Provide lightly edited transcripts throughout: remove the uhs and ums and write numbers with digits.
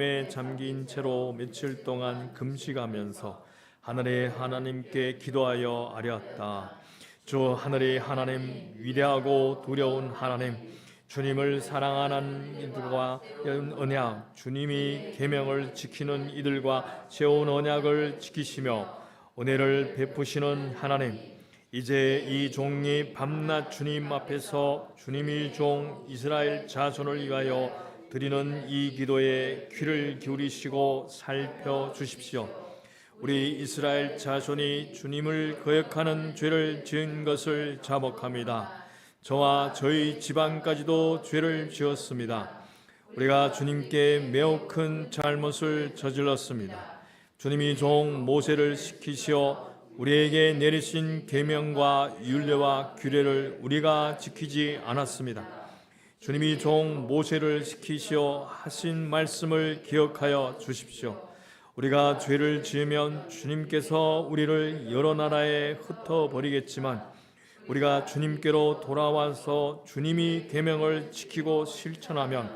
에 잠긴 채로 며칠 동안 금식하면서 하늘의 하나님께 기도하여 아뢰었다. 주 하늘의 하나님, 위대하고 두려운 하나님, 주님을 사랑하는 이들과 언약, 주님이 계명을 지키는 이들과 세운 언약을 지키시며 은혜를 베푸시는 하나님, 이제 이 종이 밤낮 주님 앞에서 주님이 종 이스라엘 자손을 위하여 드리는 이 기도에 귀를 기울이시고 살펴주십시오. 우리 이스라엘 자손이 주님을 거역하는 죄를 지은 것을 자복합니다. 저와 저희 집안까지도 죄를 지었습니다. 우리가 주님께 매우 큰 잘못을 저질렀습니다. 주님이 종 모세를 시키시어 우리에게 내리신 계명과 율례와 규례를 우리가 지키지 않았습니다. 주님이 종 모세를 시키시어 하신 말씀을 기억하여 주십시오. 우리가 죄를 지으면 주님께서 우리를 여러 나라에 흩어버리겠지만 우리가 주님께로 돌아와서 주님이 계명을 지키고 실천하면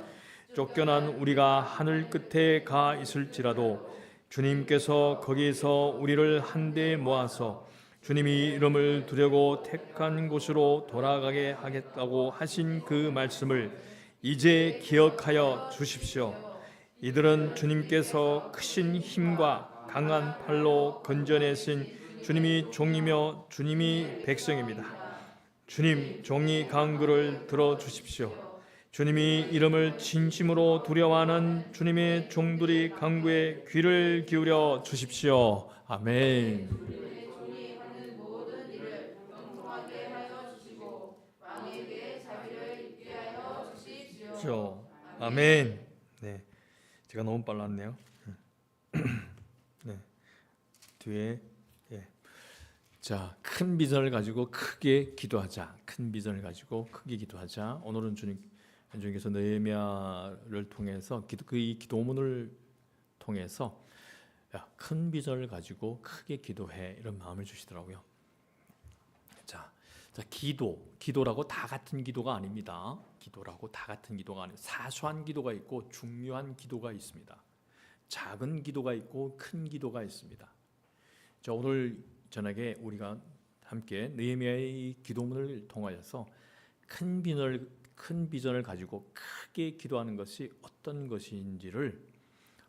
쫓겨난 우리가 하늘 끝에 가 있을지라도 주님께서 거기에서 우리를 한데 모아서 주님이 이름을 두려고 택한 곳으로 돌아가게 하겠다고 하신 그 말씀을 이제 기억하여 주십시오. 이들은 주님께서 크신 힘과 강한 팔로 건져내신 주님이 종이며 주님이 백성입니다. 주님 종이 간구를 들어주십시오. 주님이 이름을 진심으로 두려워하는 주님의 종들이 간구에 귀를 기울여 주십시오. 아멘. 아멘. 네, 제가 너무 빨랐네요. 네, 뒤에 자, 큰 비전을 가지고 크게 기도하자. 큰 비전을 가지고 크게 기도하자. 오늘은 주님께서 느헤미야를 통해서 이 기도문을 통해서 큰 비전을 가지고 크게 기도해 이런 마음을 주시더라고요. 자, 기도라고 다 같은 기도가 아닙니다. 기도라고 다 같은 기도가 아니에요. 사소한 기도가 있고 중요한 기도가 있습니다. 작은 기도가 있고 큰 기도가 있습니다. 자, 오늘 저녁에 우리가 함께 느헤미야의 기도문을 통하여서 큰 비전을 가지고 크게 기도하는 것이 어떤 것인지를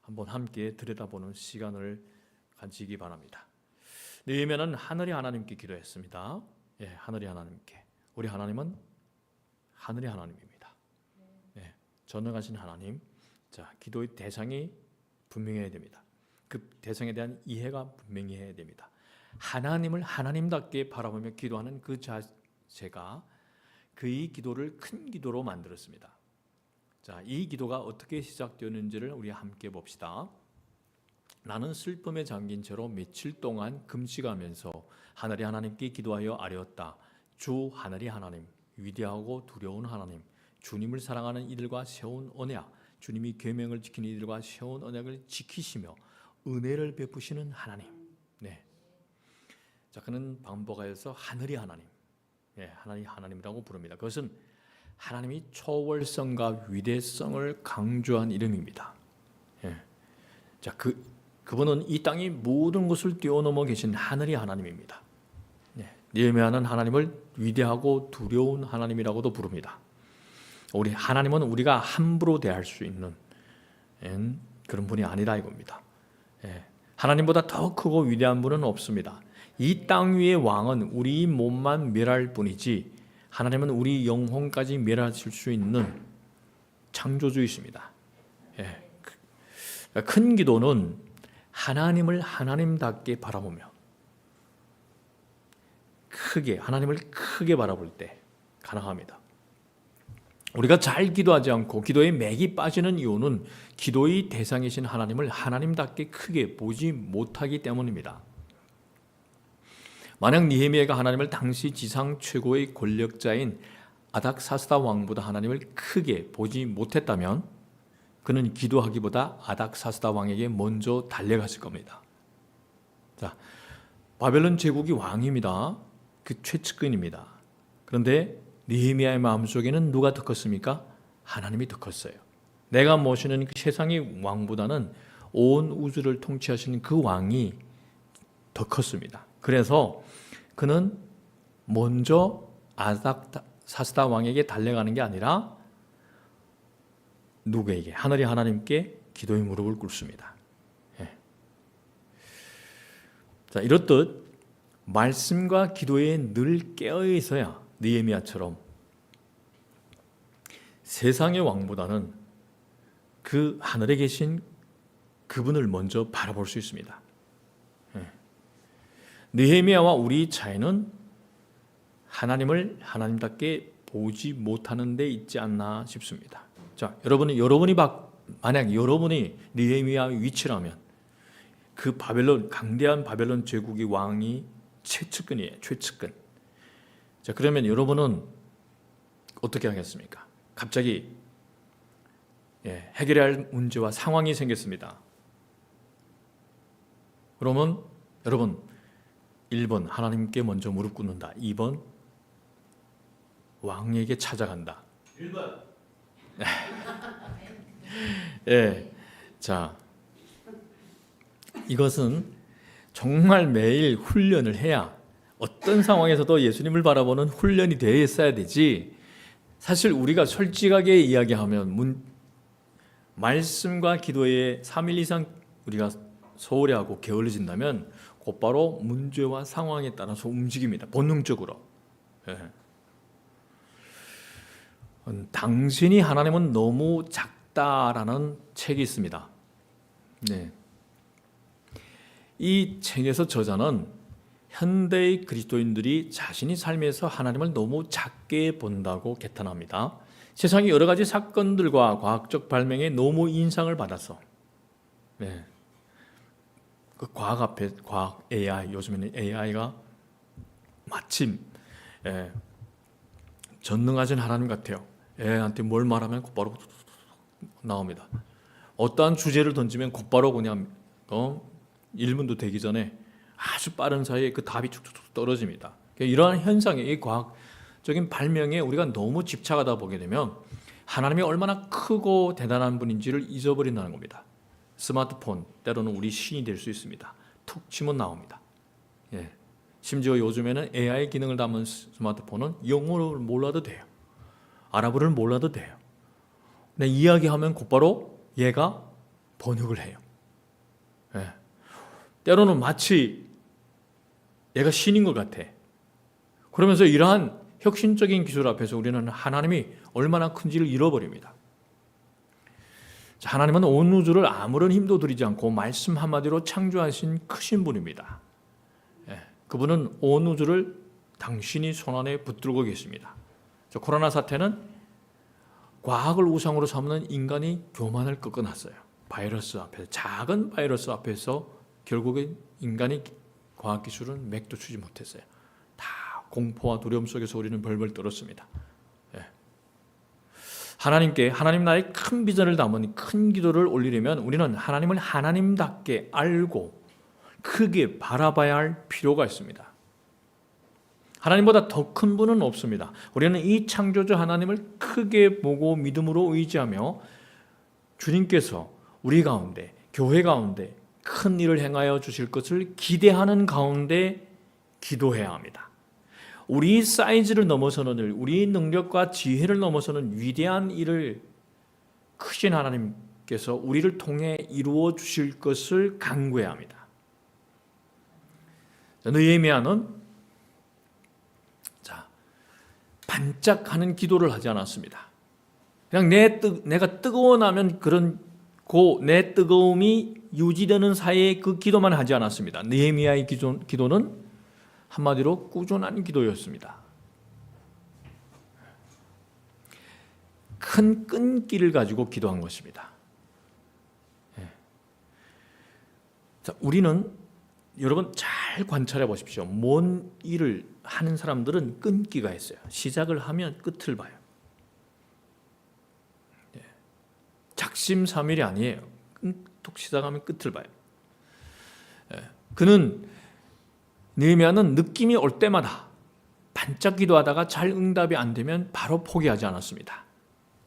한번 함께 들여다보는 시간을 가지기 바랍니다. 느헤미야는 하늘의 하나님께 기도했습니다. 하늘의 하나님께. 우리 하나님은 하늘의 하나님입니다. 전능하신 하나님. 자, 기도의 대상이 분명해야 됩니다. 그 대상에 대한 이해가 분명히 해야 됩니다. 하나님을 하나님답게 바라보며 기도하는 그 자세가 그의 기도를 큰 기도로 만들었습니다. 자, 이 기도가 어떻게 시작되었는지를 우리 함께 봅시다. 나는 슬픔에 잠긴 채로 며칠 동안 금식하면서 하늘의 하나님께 기도하여 아뢰었다. 주 하늘의 하나님, 위대하고 두려운 하나님, 주님을 사랑하는 이들과 세운 언약, 주님이 계명을 지키는 이들과 세운 언약을 지키시며 은혜를 베푸시는 하나님. 네. 자, 그는 반복하여서 하늘의 하나님, 하나님 하나님이라고 부릅니다. 그것은 하나님이 초월성과 위대성을 강조한 이름입니다. 자, 그분은 이 땅의 모든 것을 뛰어넘어 계신 하늘의 하나님입니다. 느헤미야는 하나님을 위대하고 두려운 하나님이라고도 부릅니다. 우리 하나님은 우리가 함부로 대할 수 있는 그런 분이 아니다 이겁니다. 하나님보다 더 크고 위대한 분은 없습니다. 이 땅 위의 왕은 우리 몸만 멸할 뿐이지 하나님은 우리 영혼까지 멸하실 수 있는 창조주이십니다. 큰 기도는 하나님을 하나님답게 바라보며 하나님을 크게 바라볼 때 가능합니다. 우리가 잘 기도하지 않고 기도에 맥이 빠지는 이유는 기도의 대상이신 하나님을 하나님답게 크게 보지 못하기 때문입니다. 만약 느헤미야가 하나님을 당시 지상 최고의 권력자인 아닥사스다 왕보다 하나님을 크게 보지 못했다면 그는 기도하기보다 아닥사스다 왕에게 먼저 달려갔을 겁니다. 자, 바벨론 제국이 왕입니다. 그 최측근입니다. 그런데 느헤미야의 마음속에는 누가 더 컸습니까? 하나님이 더 컸어요. 내가 모시는 그 세상의 왕보다는 온 우주를 통치하시는 그 왕이 더 컸습니다. 그래서 그는 먼저 아닥사스다 왕에게 달려가는 게 아니라 누구에게? 하늘의 하나님께 기도의 무릎을 꿇습니다. 예. 자, 이렇듯 말씀과 기도에 늘 깨어 있어야 느헤미야처럼 세상의 왕보다는 그 하늘에 계신 그분을 먼저 바라볼 수 있습니다. 예. 느헤미야와 우리 차이는 하나님을 하나님답게 보지 못하는 데 있지 않나 싶습니다. 자, 여러분이 만약 여러분이 느헤미야의 위치라면 그 바벨론, 강대한 바벨론 제국의 왕이 최측근이에요. 최측근. 자, 그러면 여러분은 어떻게 하겠습니까? 갑자기 해결해야 할 문제와 상황이 생겼습니다. 그러면 여러분 1번 하나님께 먼저 무릎 꿇는다. 2번 왕에게 찾아간다. 1번. 예. 자, 이것은 정말 매일 훈련을 해야 어떤 상황에서도 예수님을 바라보는 훈련이 되어 있어야 되지. 사실 우리가 솔직하게 이야기하면 말씀과 기도에 3일 이상 우리가 소홀히 하고 게을러진다면 곧바로 문제와 상황에 따라서 움직입니다. 본능적으로. 예. 당신이 하나님은 너무 작다라는 책이 있습니다. 네. 이 책에서 저자는 현대의 그리스도인들이 자신이 삶에서 하나님을 너무 작게 본다고 개탄합니다. 세상의 여러 가지 사건들과 과학적 발명에 너무 인상을 받아서 네. 그 과학 AI, 요즘에는 AI가 마침 전능하신 하나님 같아요. 애한테 뭘 말하면 곧바로 나옵니다. 어떠한 주제를 던지면 곧바로 그냥 1분도 되기 전에 아주 빠른 사이에 그 답이 툭툭툭 떨어집니다. 이러한 현상에, 이 과학적인 발명에 우리가 너무 집착하다 보게 되면 하나님이 얼마나 크고 대단한 분인지를 잊어버린다는 겁니다. 스마트폰, 때로는 우리 신이 될 수 있습니다. 툭 치면 나옵니다. 예. 심지어 요즘에는 AI 기능을 담은 스마트폰은 영어를 몰라도 돼요. 아랍어를 몰라도 돼요. 근데 이야기하면 곧바로 얘가 번역을 해요. 예. 때로는 마치 얘가 신인 것 같아. 그러면서 이러한 혁신적인 기술 앞에서 우리는 하나님이 얼마나 큰지를 잃어버립니다. 자, 하나님은 온 우주를 아무런 힘도 들이지 않고 말씀 한마디로 창조하신 크신 분입니다. 예. 그분은 온 우주를 당신이 손안에 붙들고 계십니다. 자, 코로나 사태는 과학을 우상으로 삼는 인간이 교만을 꺾어놨어요. 바이러스 앞에서, 작은 바이러스 앞에서 결국엔 인간이 과학기술은 맥도 추지 못했어요. 다 공포와 두려움 속에서 우리는 벌벌 떨었습니다. 예. 하나님 나라의 큰 비전을 담은 큰 기도를 올리려면 우리는 하나님을 하나님답게 알고 크게 바라봐야 할 필요가 있습니다. 하나님보다 더 큰 분은 없습니다. 우리는 이 창조주 하나님을 크게 보고 믿음으로 의지하며 주님께서 우리 가운데, 교회 가운데 큰 일을 행하여 주실 것을 기대하는 가운데 기도해야 합니다. 우리 사이즈를 넘어서는 일, 우리 능력과 지혜를 넘어서는 위대한 일을 크신 하나님께서 우리를 통해 이루어 주실 것을 간구해야 합니다. 느헤미야는 반짝하는 기도를 하지 않았습니다. 그냥 내가 뜨거워 나면 내 뜨거움이 유지되는 사이에 그 기도만 하지 않았습니다. 느헤미야의 기도는 한마디로 꾸준한 기도였습니다. 큰 끈기를 가지고 기도한 것입니다. 자, 우리는 여러분 잘 관찰해 보십시오. 뭔 일을 하는 사람들은 끈기가 있어요. 시작을 하면 끝을 봐요. 작심삼일이 아니에요. 뚝 시작하면 끝을 봐요. 느헤미야는 느낌이 올 때마다 반짝 기도하다가 잘 응답이 안 되면 바로 포기하지 않았습니다.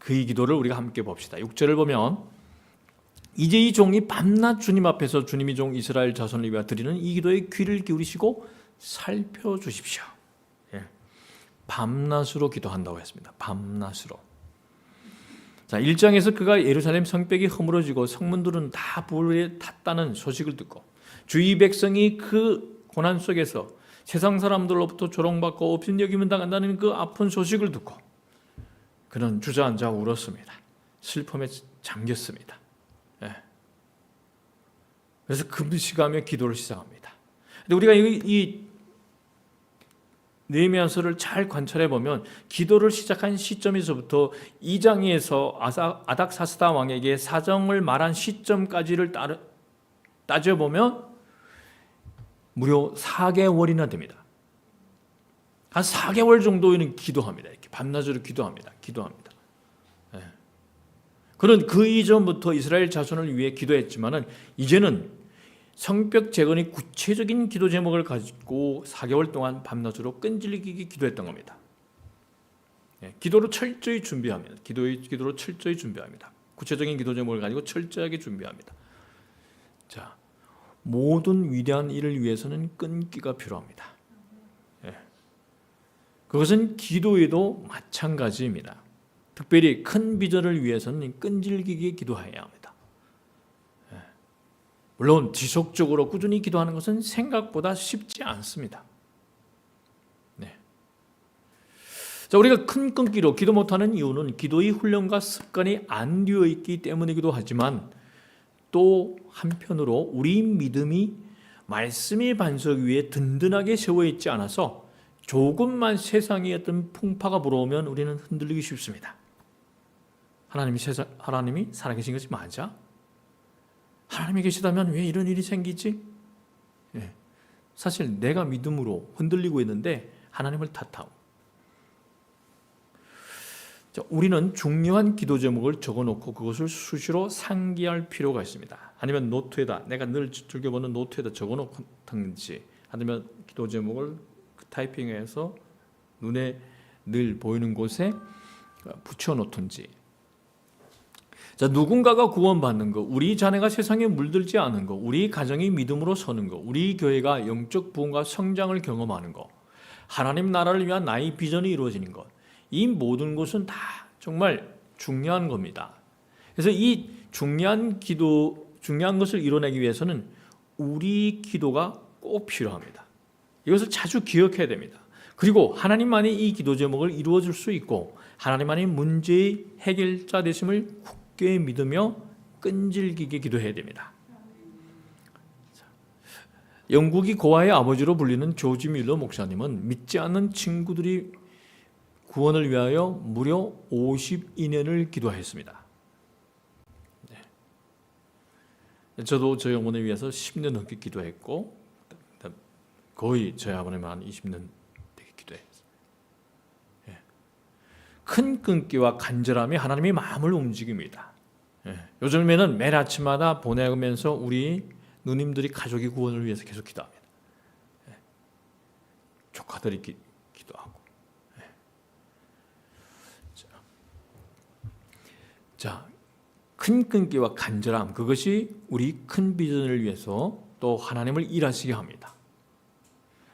그의 기도를 우리가 함께 봅시다. 6절을 보면 이제 이 종이 밤낮 주님 앞에서 주님이 종 이스라엘 자손을 위하여 드리는 이 기도에 귀를 기울이시고 살펴주십시오. 예. 밤낮으로 기도한다고 했습니다. 밤낮으로. 자, 1장에서 그가 예루살렘 성벽이 허물어지고 성문들은 다 불에 탔다는 소식을 듣고 주의 백성이 그 고난 속에서 세상 사람들로부터 조롱받고 업신여김을 당한다는 그 아픈 소식을 듣고 그는 주저앉아 울었습니다. 슬픔에 잠겼습니다. 예. 그래서 금식하며 기도를 시작합니다. 근데 우리가 이 느헤미야서를 잘 관찰해 보면 기도를 시작한 시점에서부터 2장에서 아닥사스다 왕에게 사정을 말한 시점까지를 따져보면 무려 4개월이나 됩니다. 한 4개월 정도는 기도합니다. 이렇게 밤낮으로 기도합니다. 예. 그런 그 이전부터 이스라엘 자손을 위해 기도했지만은 이제는 성벽 재건의 구체적인 기도 제목을 가지고 4개월 동안 밤낮으로 끈질기게 기도했던 겁니다. 예, 기도로 철저히 준비합니다. 기도로 철저히 준비합니다. 구체적인 기도 제목을 가지고 철저하게 준비합니다. 자, 모든 위대한 일을 위해서는 끈기가 필요합니다. 예. 그것은 기도에도 마찬가지입니다. 특별히 큰 비전을 위해서는 끈질기게 기도해야 합니다. 물론 지속적으로 꾸준히 기도하는 것은 생각보다 쉽지 않습니다. 네. 자, 우리가 큰 끈기로 기도 못하는 이유는 기도의 훈련과 습관이 안 되어 있기 때문이기도 하지만 또 한편으로 우리 믿음이 말씀의 반석 위에 든든하게 세워 있지 않아서 조금만 세상에 어떤 풍파가 불어오면 우리는 흔들리기 쉽습니다. 하나님이 살아계신 것이 맞아? 하나님이 계시다면 왜 이런 일이 생기지? 예. 사실 내가 믿음으로 흔들리고 있는데 하나님을 탓하고. 자, 우리는 중요한 기도 제목을 적어놓고 그것을 수시로 상기할 필요가 있습니다. 아니면 노트에다, 내가 늘 즐겨보는 노트에다 적어놓든지, 아니면 기도 제목을 타이핑해서 눈에 늘 보이는 곳에 붙여놓든지. 자, 누군가가 구원받는 것, 우리 자녀가 세상에 물들지 않은 것, 우리 가정이 믿음으로 서는 것, 우리 교회가 영적 부흥과 성장을 경험하는 것, 하나님 나라를 위한 나의 비전이 이루어지는 것, 이 모든 것은 다 정말 중요한 겁니다. 그래서 이 중요한 것을 이뤄내기 위해서는 우리 기도가 꼭 필요합니다. 이것을 자주 기억해야 됩니다. 그리고 하나님만이 이 기도 제목을 이루어 줄 수 있고 하나님만이 문제의 해결자 되심을 굳게 믿으며 끈질기게 기도해야 됩니다. 영국이 고아의 아버지로 불리는 조지 밀러 목사님은 믿지 않는 친구들이 구원을 위하여 무려 52년을 기도했습니다. 저도 저희 어머니 위해서 10년 넘게 기도했고 거의 저희 아버님은 한 20년 되게 기도했어요. 큰 끈기와 간절함이 하나님의 마음을 움직입니다. 요즘에는 매일 아침마다 보내면서 우리 누님들이 가족의 구원을 위해서 계속 기도합니다. 조카들이 기도하고. 자, 큰 끈기와 간절함, 그것이 우리 큰 비전을 위해서 또 하나님을 일하시게 합니다.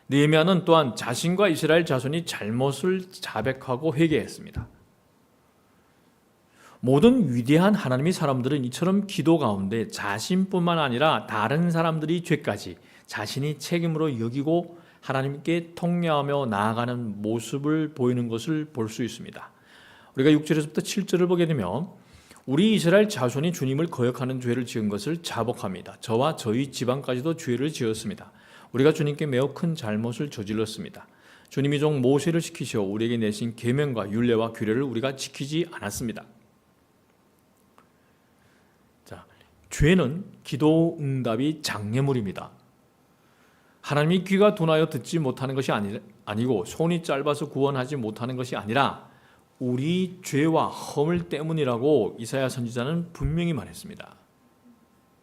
느헤미야는 또한 자신과 이스라엘 자손이 잘못을 자백하고 회개했습니다. 모든 위대한 하나님의 사람들은 이처럼 기도 가운데 자신뿐만 아니라 다른 사람들이 죄까지 자신이 책임으로 여기고 하나님께 통회하며 나아가는 모습을 보이는 것을 볼 수 있습니다. 우리가 6절에서부터 7절을 보게 되면 우리 이스라엘 자손이 주님을 거역하는 죄를 지은 것을 자복합니다. 저와 저희 집안까지도 죄를 지었습니다. 우리가 주님께 매우 큰 잘못을 저질렀습니다. 주님이 종 모세를 시키시어 우리에게 내신 계명과 율례와 규례를 우리가 지키지 않았습니다. 자, 죄는 기도 응답이 장애물입니다. 하나님이 귀가 둔하여 듣지 못하는 것이 아니고 손이 짧아서 구원하지 못하는 것이 아니라 우리 죄와 허물 때문이라고 이사야 선지자는 분명히 말했습니다.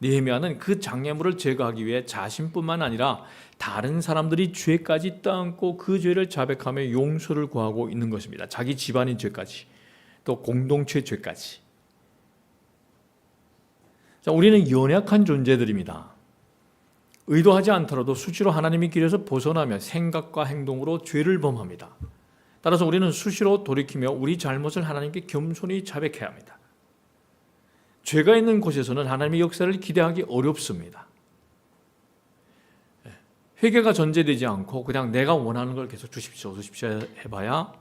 느헤미야는 그 장애물을 제거하기 위해 자신뿐만 아니라 다른 사람들이 죄까지 떠안고 그 죄를 자백하며 용서를 구하고 있는 것입니다. 자기 집안인 죄까지. 또 공동체 죄까지. 자, 우리는 연약한 존재들입니다. 의도하지 않더라도 수시로 하나님의 길에서 벗어나며 생각과 행동으로 죄를 범합니다. 따라서 우리는 수시로 돌이키며 우리 잘못을 하나님께 겸손히 자백해야 합니다. 죄가 있는 곳에서는 하나님의 역사를 기대하기 어렵습니다. 회개가 전제되지 않고 그냥 내가 원하는 걸 계속 주십시오 해봐야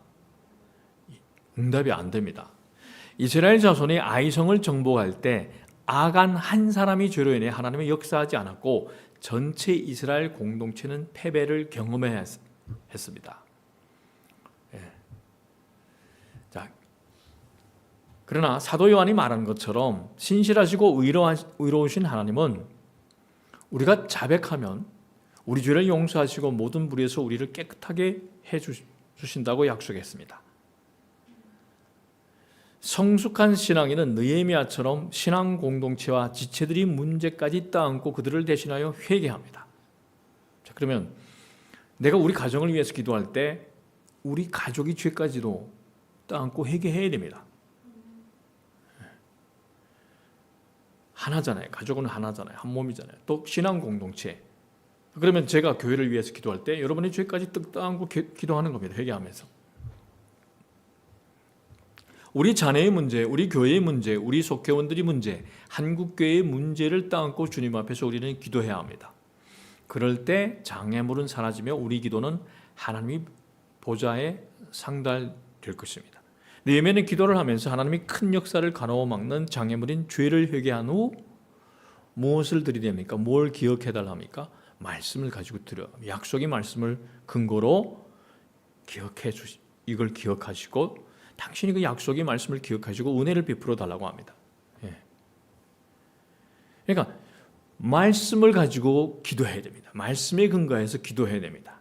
응답이 안 됩니다. 이스라엘 자손이 아이성을 정복할 때 아간 한 사람이 죄로 인해 하나님이 역사하지 않았고 전체 이스라엘 공동체는 패배를 경험해야 했습니다. 자, 그러나 사도 요한이 말한 것처럼 신실하시고 의로우신 하나님은 우리가 자백하면 우리 죄를 용서하시고 모든 불의에서 우리를 깨끗하게 해주신다고 약속했습니다. 성숙한 신앙인은 느헤미야처럼 신앙 공동체와 지체들이 문제까지 따안고 그들을 대신하여 회개합니다. 자, 그러면 내가 우리 가정을 위해서 기도할 때 우리 가족이 죄까지도 따안고 회개해야 됩니다. 하나잖아요. 가족은 하나잖아요. 한 몸이잖아요. 또 신앙 공동체. 그러면 제가 교회를 위해서 기도할 때 여러분의 죄까지 따안고 기도하는 겁니다. 회개하면서. 우리 자녀의 문제, 우리 교회의 문제, 우리 속회원들의 문제, 한국교회의 문제를 따안고 주님 앞에서 우리는 기도해야 합니다. 그럴 때 장애물은 사라지며 우리 기도는 하나님의 보좌에 상달될 것입니다. 느헤미야는 기도를 하면서 하나님이 큰 역사를 가로막는 장애물인 죄를 회개한 후 무엇을 드리렵니까? 뭘 기억해달라 합니까? 말씀을 가지고 드려. 약속의 말씀을 근거로 이걸 기억하시고 당신이 그 약속의 말씀을 기억하시고 은혜를 베풀어 달라고 합니다. 그러니까 말씀을 가지고 기도해야 됩니다. 말씀에 근거해서 기도해야 됩니다.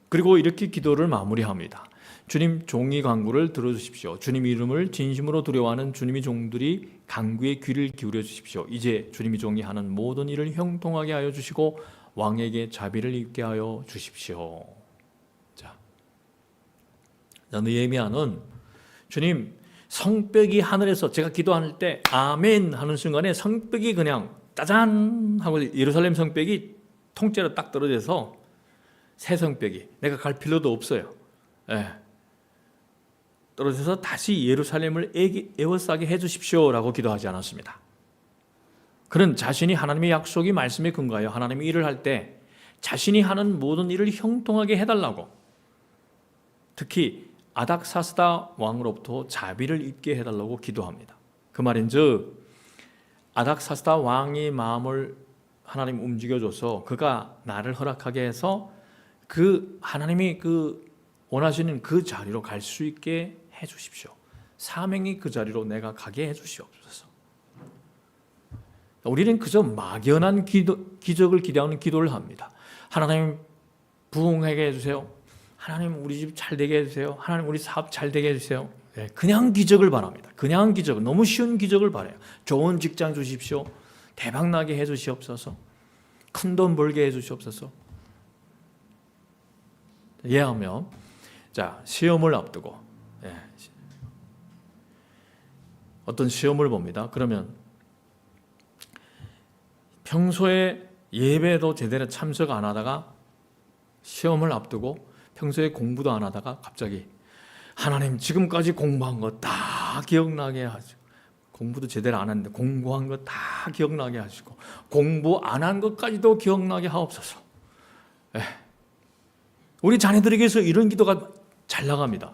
그리고 이렇게 기도를 마무리합니다. 주님, 종이 간구를 들어주십시오. 주님 이름을 진심으로 두려워하는 주님의 종들이 간구에 귀를 기울여 주십시오. 이제 주님의 종이 하는 모든 일을 형통하게 하여 주시고 왕에게 자비를 입게 하여 주십시오. 자, 느헤미야는 주님, 성벽이 하늘에서 제가 기도할 때 아멘 하는 순간에 성벽이 그냥 짜잔 하고 예루살렘 성벽이 통째로 딱 떨어져서 새 성벽이 내가 갈 필요도 없어요. 떨어져서 다시 예루살렘을 에워싸게 해주십시오라고 기도하지 않았습니다. 그는 자신이 하나님의 약속이 말씀에 근거하여 하나님의 일을 할 때 자신이 하는 모든 일을 형통하게 해달라고, 특히 아닥사스다 왕으로부터 자비를 입게 해달라고 기도합니다. 그 말인즉 아닥사스다 왕의 마음을 하나님 움직여줘서 그가 나를 허락하게 해서 그 하나님이 그 원하시는 그 자리로 갈 수 있게 해주십시오. 사명이 그 자리로 내가 가게 해주시옵소서. 우리는 그저 막연한 기적을 기대하는 기도를 합니다. 하나님 부흥하게 해주세요. 하나님 우리 집 잘 되게 해주세요. 하나님 우리 사업 잘 되게 해주세요. 그냥 기적을 바랍니다. 그냥 기적, 너무 쉬운 기적을 바라요. 좋은 직장 주십시오. 대박 나게 해주시옵소서. 큰 돈 벌게 해주시옵소서. 예하며 자, 시험을 앞두고 어떤 시험을 봅니다. 그러면 평소에 예배도 제대로 참석 안 하다가 시험을 앞두고 평소에 공부도 안 하다가 갑자기 하나님 지금까지 공부한 거 다 기억나게 하시고, 공부도 제대로 안 했는데 공부한 거 다 기억나게 하시고 공부 안 한 것까지도 기억나게 하옵소서. 우리 자녀들에게서 이런 기도가 잘 나갑니다.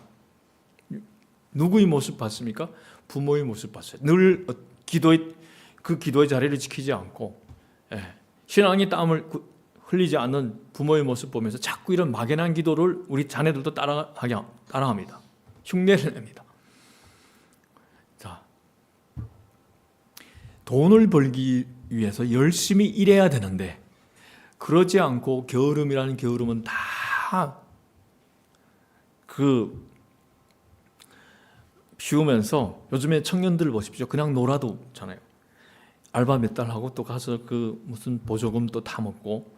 누구의 모습 봤습니까? 부모의 모습 봤어요. 늘 그 기도의 자리를 지키지 않고 신앙이 땀을 흘리지 않는 부모의 모습 보면서 자꾸 이런 막연한 기도를 우리 자녀들도 따라합니다. 흉내를 냅니다. 자, 돈을 벌기 위해서 열심히 일해야 되는데 그러지 않고 게으름이라는 게으름은 다 피우면서 요즘에 청년들 보십시오. 그냥 놀아도 잖아요. 알바 몇 달 하고 또 가서 무슨 보조금 또 다 먹고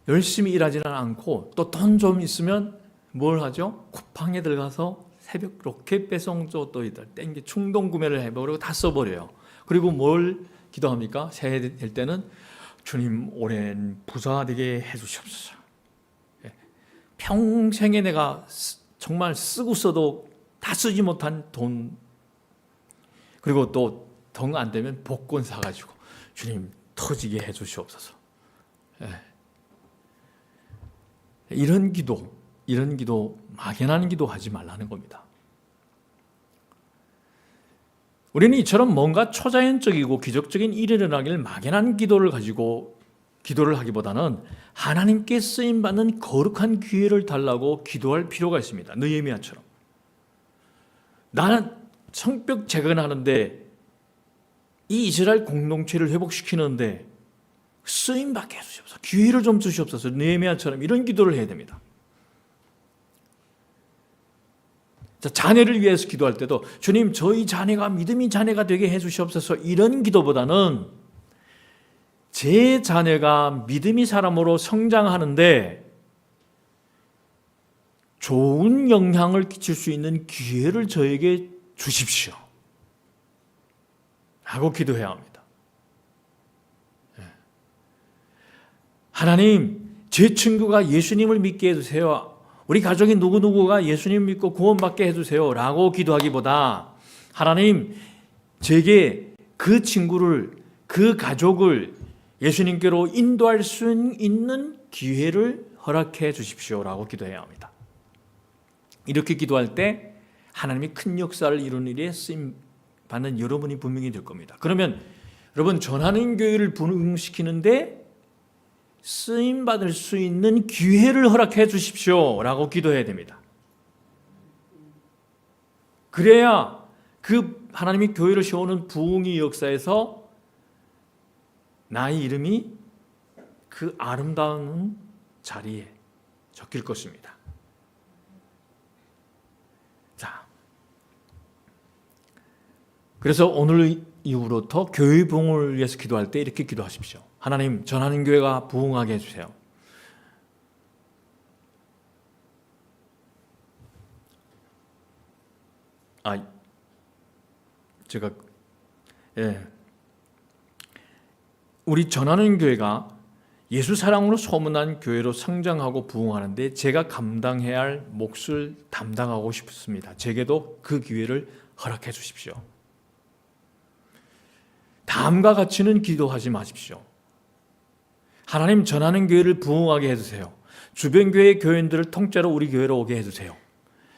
열심히 일하지는 않고 또 돈 좀 있으면 뭘 하죠? 쿠팡에 들어가서 새벽 로켓 배송조 또 땡기 충동 구매를 해버리고 다 써버려요. 그리고 뭘 기도합니까? 새해 될 때는 주님 오랜 부자 되게 해주시옵소서. 평생에 내가 정말 쓰고 써도 다 쓰지 못한 돈, 그리고 또 정 안 되면 복권 사가지고 주님 터지게 해주시옵소서. 이런 기도 막연한 기도 하지 말라는 겁니다. 우리는 이처럼 뭔가 초자연적이고 기적적인 일이 일어나길 막연한 기도를 가지고 기도를 하기보다는 하나님께 쓰임받는 거룩한 기회를 달라고 기도할 필요가 있습니다. 느헤미야처럼. 나는 성벽 재건하는데 이 이스라엘 공동체를 회복시키는데 쓰임받게 해주시옵소서. 기회를 좀 주시옵소서. 느헤미야처럼 이런 기도를 해야 됩니다. 자, 자녀를 위해서 기도할 때도 주님 저희 자녀가 믿음의 자녀가 되게 해주시옵소서. 이런 기도보다는 제 자녀가 믿음의 사람으로 성장하는데 좋은 영향을 끼칠 수 있는 기회를 저에게 주십시오 하고 기도해야 합니다. 하나님, 제 친구가 예수님을 믿게 해주세요. 우리 가족이 누구누구가 예수님 믿고 구원받게 해주세요 라고 기도하기보다 하나님, 제게 그 친구를, 그 가족을 예수님께로 인도할 수 있는 기회를 허락해 주십시오 라고 기도해야 합니다. 이렇게 기도할 때 하나님이 큰 역사를 이루는 일에 쓰임 받는 여러분이 분명히 될 겁니다. 그러면 여러분, 전하는 교회를 부흥시키는데 쓰임 받을 수 있는 기회를 허락해 주십시오 라고 기도해야 됩니다. 그래야 그 하나님이 교회를 세우는 부흥의 역사에서 나의 이름이 그 아름다운 자리에 적힐 것입니다. 자, 그래서 오늘 이후부터 교회 부흥을 위해서 기도할 때 이렇게 기도하십시오. 하나님, 전하는 교회가 부흥하게 해주세요. 우리 전하는 교회가 예수 사랑으로 소문난 교회로 성장하고 부흥하는데 제가 감당해야 할 몫을 담당하고 싶습니다. 제게도 그 기회를 허락해 주십시오. 다음과 같이는 기도하지 마십시오. 하나님, 전하는 교회를 부흥하게 해주세요. 주변 교회 교인들을 통째로 우리 교회로 오게 해주세요.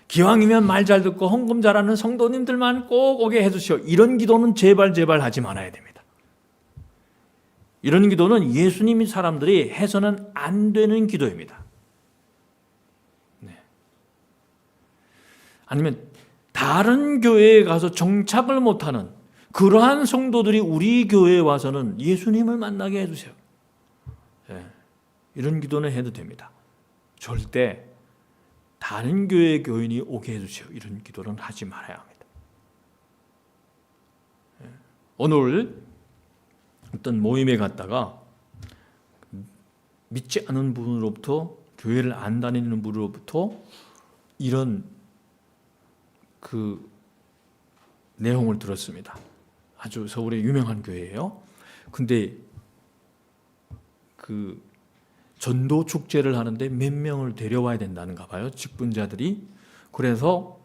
기왕이면 말 잘 듣고 헌금 잘하는 성도님들만 꼭 오게 해주시오. 이런 기도는 제발 하지 말아야 됩니다. 이런 기도는 예수님이 사람들이 해서는 안 되는 기도입니다. 아니면 다른 교회에 가서 정착을 못하는 그러한 성도들이 우리 교회에 와서는 예수님을 만나게 해주세요. 이런 기도는 해도 됩니다. 절대 다른 교회 교인이 오게 해주세요. 이런 기도는 하지 말아야 합니다. 오늘 어떤 모임에 갔다가 믿지 않은 분으로부터, 교회를 안 다니는 분으로부터 이런 그 내용을 들었습니다. 아주 서울의 유명한 교회예요. 근데 그 전도 축제를 하는데 몇 명을 데려와야 된다는가 봐요, 직분자들이. 그래서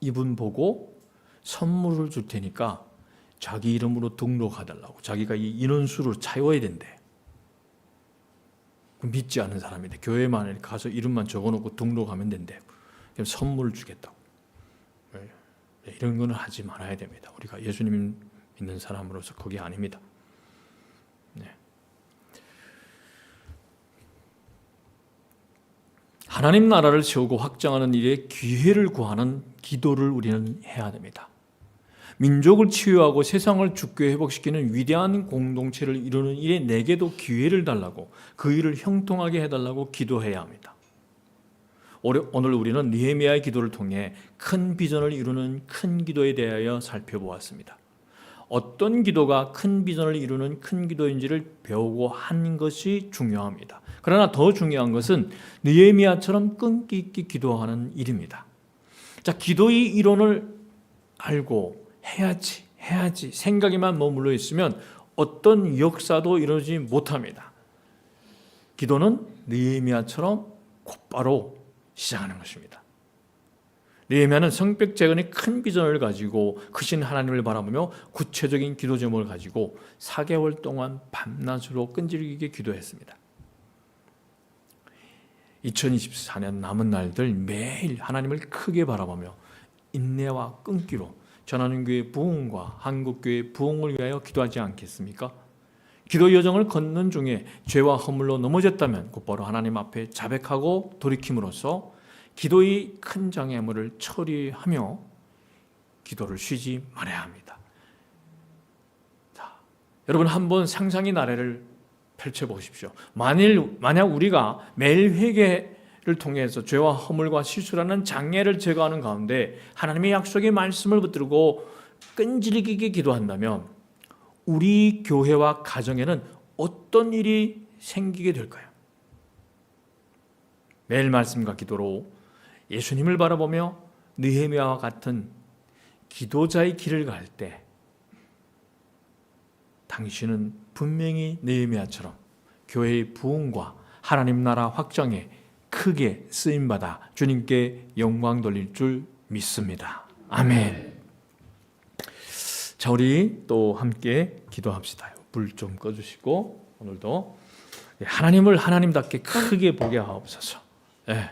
이분 보고 선물을 줄 테니까 자기 이름으로 등록해달라고, 자기가 이 인원수를 채워야 된대. 믿지 않은 사람인데 교회만 가서 이름만 적어놓고 등록하면 된대. 그럼 선물을 주겠다고. 이런 거는 하지 말아야 됩니다. 우리가 예수님 믿는 사람으로서 그게 아닙니다. 하나님 나라를 세우고 확장하는 일에 기회를 구하는 기도를 우리는 해야 됩니다. 민족을 치유하고 세상을 죽게 회복시키는 위대한 공동체를 이루는 일에 내게도 기회를 달라고, 그 일을 형통하게 해달라고 기도해야 합니다. 오늘 우리는 느헤미야의 기도를 통해 큰 비전을 이루는 큰 기도에 대하여 살펴보았습니다. 어떤 기도가 큰 비전을 이루는 큰 기도인지를 배우고 하는 것이 중요합니다. 그러나 더 중요한 것은 느헤미야처럼 끈기 있게 기도하는 일입니다. 자, 기도의 이론을 알고 해야지 생각에만 머물러 있으면 어떤 역사도 이루어지지 못합니다. 기도는 느헤미야처럼 곧바로 시작하는 것입니다. 느헤미야는 성벽 재건의 큰 비전을 가지고 크신 하나님을 바라보며 구체적인 기도 제목을 가지고 4개월 동안 밤낮으로 끈질기게 기도했습니다. 2024년 남은 날들 매일 하나님을 크게 바라보며 인내와 끈기로 전하는교회 부흥과 한국교회 부흥을 위하여 기도하지 않겠습니까? 기도 여정을 걷는 중에 죄와 허물로 넘어졌다면 곧바로 하나님 앞에 자백하고 돌이킴으로써 기도의 큰 장애물을 처리하며 기도를 쉬지 말아야 합니다. 자, 여러분 한번 상상의 나래를 펼쳐보십시오. 만약 우리가 매일 회개를 통해서 죄와 허물과 실수라는 장애를 제거하는 가운데 하나님의 약속의 말씀을 붙들고 끈질기게 기도한다면 우리 교회와 가정에는 어떤 일이 생기게 될까요? 매일 말씀과 기도로 예수님을 바라보며 느헤미야와 같은 기도자의 길을 갈 때 당신은 분명히 느헤미야처럼 교회의 부흥과 하나님 나라 확장에 크게 쓰임받아 주님께 영광 돌릴 줄 믿습니다. 아멘. 자, 우리 또 함께 기도합시다. 불 좀 꺼주시고 오늘도 하나님을 하나님답게 크게 보게 하옵소서. 예.